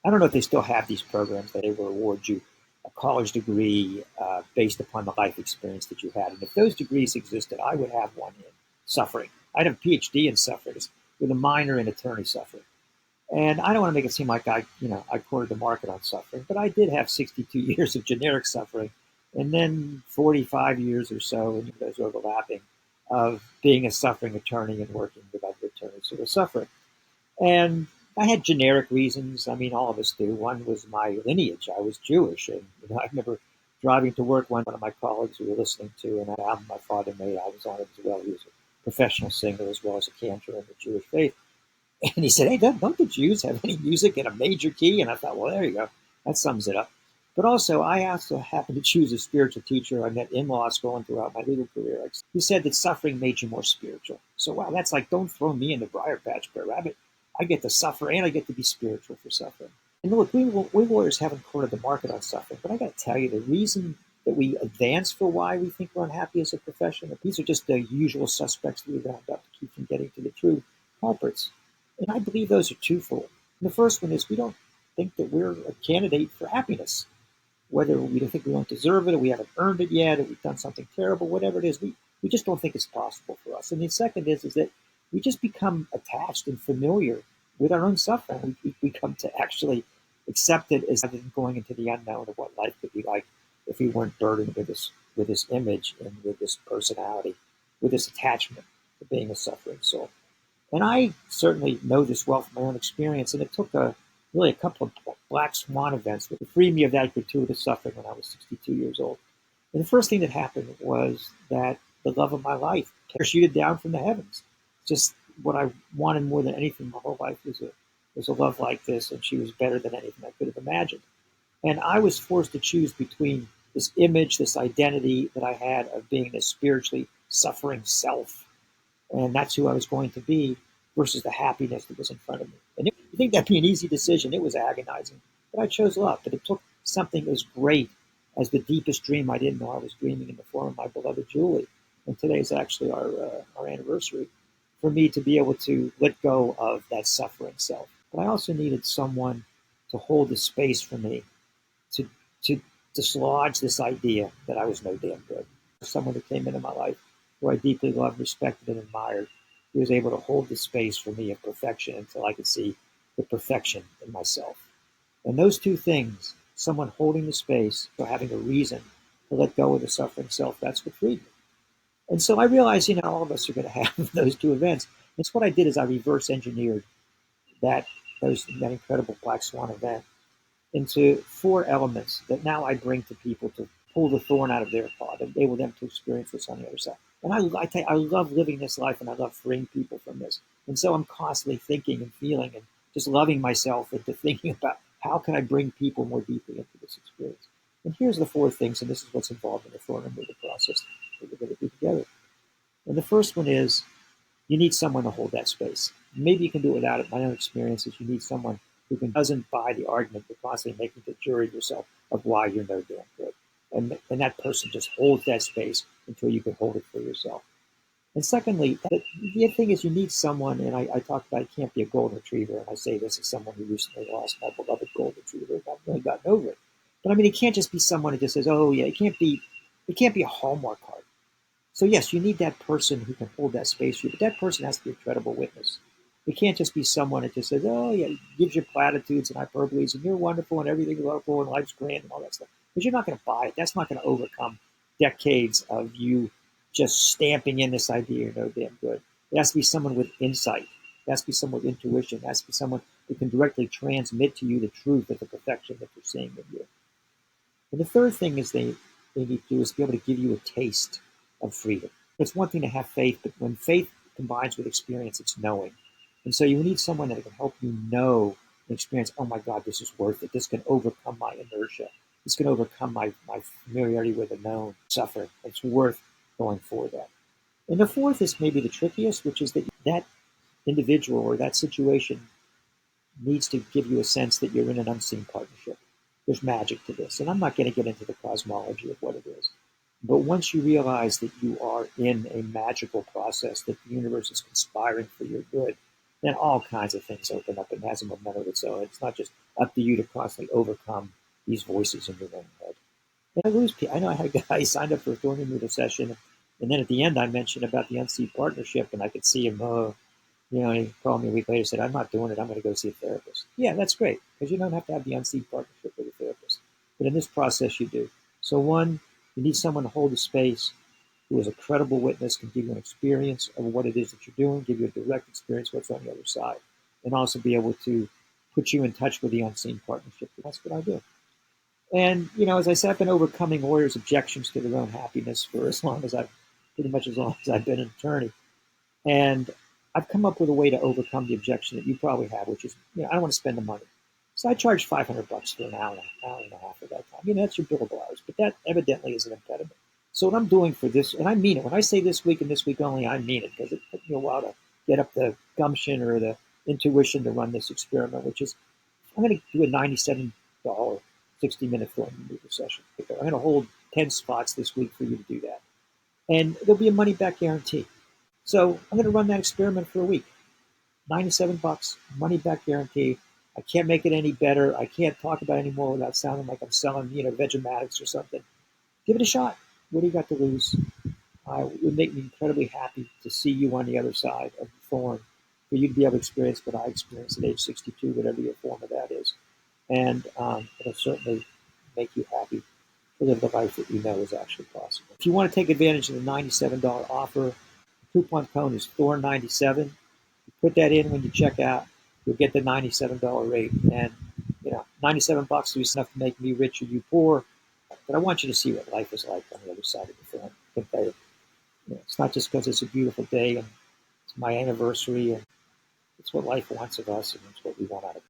I don't know if they still have these programs that they will award you a college degree based upon the life experience that you had. And if those degrees existed, I would have one in suffering. I'd have a PhD in suffering with a minor in attorney suffering. And I don't want to make it seem like I cornered the market on suffering, but I did have 62 years of generic suffering, and then 45 years or so, and those overlapping, of being a suffering attorney and working with other attorneys who were suffering. And I had generic reasons. I mean, all of us do. One was my lineage. I was Jewish, and I remember driving to work. One of my colleagues we were listening to an album my father made. I was on it as well. He was a professional singer as well as a cantor in the Jewish faith. And he said, "Hey, don't the Jews have any music in a major key?" And I thought, well, there you go. That sums it up. But also, I also happened to choose a spiritual teacher I met in law school and throughout my legal career. He said that suffering made you more spiritual. So, wow, that's like, don't throw me in the briar patch, Bear Rabbit. I get to suffer and I get to be spiritual for suffering. And look, we lawyers haven't cornered the market on suffering, but I got to tell you, the reason that we advance for why we think we're unhappy as a profession, these are just the usual suspects that we round up to keep from getting to the true culprits. And I believe those are twofold. And the first one is we don't think that we're a candidate for happiness, whether we don't think we don't deserve it, or we haven't earned it yet, or we've done something terrible, whatever it is, we just don't think it's possible for us. And the second is that we just become attached and familiar with our own suffering. We come to actually accept it as rather than going into the unknown of what life could be like if we weren't burdened with this image and with this personality, with this attachment to being a suffering soul. And I certainly know this well from my own experience, and it took really a couple of black swan events to free me of that gratuitous suffering when I was 62 years old. And the first thing that happened was that the love of my life parachuted down from the heavens. Just what I wanted more than anything my whole life was a love like this, and she was better than anything I could have imagined. And I was forced to choose between this image, this identity that I had of being this spiritually suffering self, and that's who I was going to be, versus the happiness that was in front of me. And you think that'd be an easy decision? It was agonizing, but I chose love. But it took something as great as the deepest dream I didn't know I was dreaming in the form of my beloved Julie. And today is actually our anniversary, for me to be able to let go of that suffering self. But I also needed someone to hold the space for me to to dislodge this idea that I was no damn good. Someone who came into my life who I deeply loved, respected, and admired, who was able to hold the space for me of perfection until I could see the perfection in myself. And those two things, someone holding the space or having a reason to let go of the suffering self, that's what freed me. And so I realized, all of us are going to have those two events. And so what I did is I reverse engineered that incredible black swan event into four elements that now I bring to people to pull the thorn out of their paw, to enable them to experience this on the other side. And I love living this life, and I love freeing people from this. And so I'm constantly thinking and feeling and just loving myself into thinking about how can I bring people more deeply into this experience. And here's the four things, and this is what's involved in the thorn removal process that we're going to do together. And the first one is you need someone to hold that space. Maybe you can do it without it. My own experience is you need someone who doesn't buy the argument you're constantly making to jury yourself of why you're no damn good. And that person just holds that space until you can hold it for yourself. And secondly, the other thing is you need someone, and I talked about it can't be a golden retriever, and I say this as someone who recently lost my beloved golden retriever. I've really gotten over it. But I mean, it can't just be someone who just says, oh yeah, it can't be a Hallmark card. So yes, you need that person who can hold that space for you, but that person has to be a credible witness. It can't just be someone that just says, oh yeah, gives you platitudes and hyperboles, and you're wonderful and everything's wonderful and life's grand and all that stuff. Because you're not going to buy it. That's not going to overcome decades of you just stamping in this idea you're no damn good. It has to be someone with insight. It has to be someone with intuition. It has to be someone who can directly transmit to you the truth of the perfection that they're seeing in you. And the third thing is they need to do is be able to give you a taste of freedom. It's one thing to have faith, but when faith combines with experience, it's knowing. And so you need someone that can help you know and experience, oh my God, this is worth it. This can overcome my inertia. This can overcome my familiarity with the known suffering. It's worth going for that. And the fourth is maybe the trickiest, which is that individual or that situation needs to give you a sense that you're in an unseen partnership. There's magic to this. And I'm not going to get into the cosmology of what it is. But once you realize that you are in a magical process, that the universe is conspiring for your good, then all kinds of things open up and has a momentum of its own. It's not just up to you to constantly overcome these voices in your own head. And I lose people. I know I had a guy signed up for a Thorn Removal session, and then at the end I mentioned about the unseen partnership, and I could see him, he called me a week later and said, I'm not doing it. I'm going to go see a therapist. Yeah, that's great, because you don't have to have the unseen partnership with a therapist. But in this process, you do. So one, you need someone to hold the space who is a credible witness, can give you an experience of what it is that you're doing, give you a direct experience of what's on the other side, and also be able to put you in touch with the unseen partnership. That's what I do. And, as I said, I've been overcoming lawyers' objections to their own happiness for pretty much as long as I've been an attorney. And I've come up with a way to overcome the objection that you probably have, which is, I don't want to spend the money. So I charge $500 for an hour and a half of that time. That's your billable hours, but that evidently is an impediment. So what I'm doing for this, and I mean it, when I say this week and this week only, I mean it, because it took me a while to get up the gumption or the intuition to run this experiment, which is I'm going to do a $97 60-minute Thorn Removal session. I'm going to hold 10 spots this week for you to do that. And there'll be a money back guarantee. So I'm going to run that experiment for a week. $97, money back guarantee. I can't make it any better. I can't talk about it anymore without sounding like I'm selling, Vegematics or something. Give it a shot. What do you got to lose? It would make me incredibly happy to see you on the other side of the thorn, for you to be able to experience what I experienced at age 62, whatever your form of that is. And it'll certainly make you happy to live the life that you know is actually possible. If you want to take advantage of the $97 offer, the coupon code is Thorn97. You put that in when you check out, you'll get the $97 rate. And, $97 is enough to make me rich or you poor. But I want you to see what life is like on the other side of the thorn. It's not just because it's a beautiful day and it's my anniversary, and it's what life wants of us, and it's what we want out of it.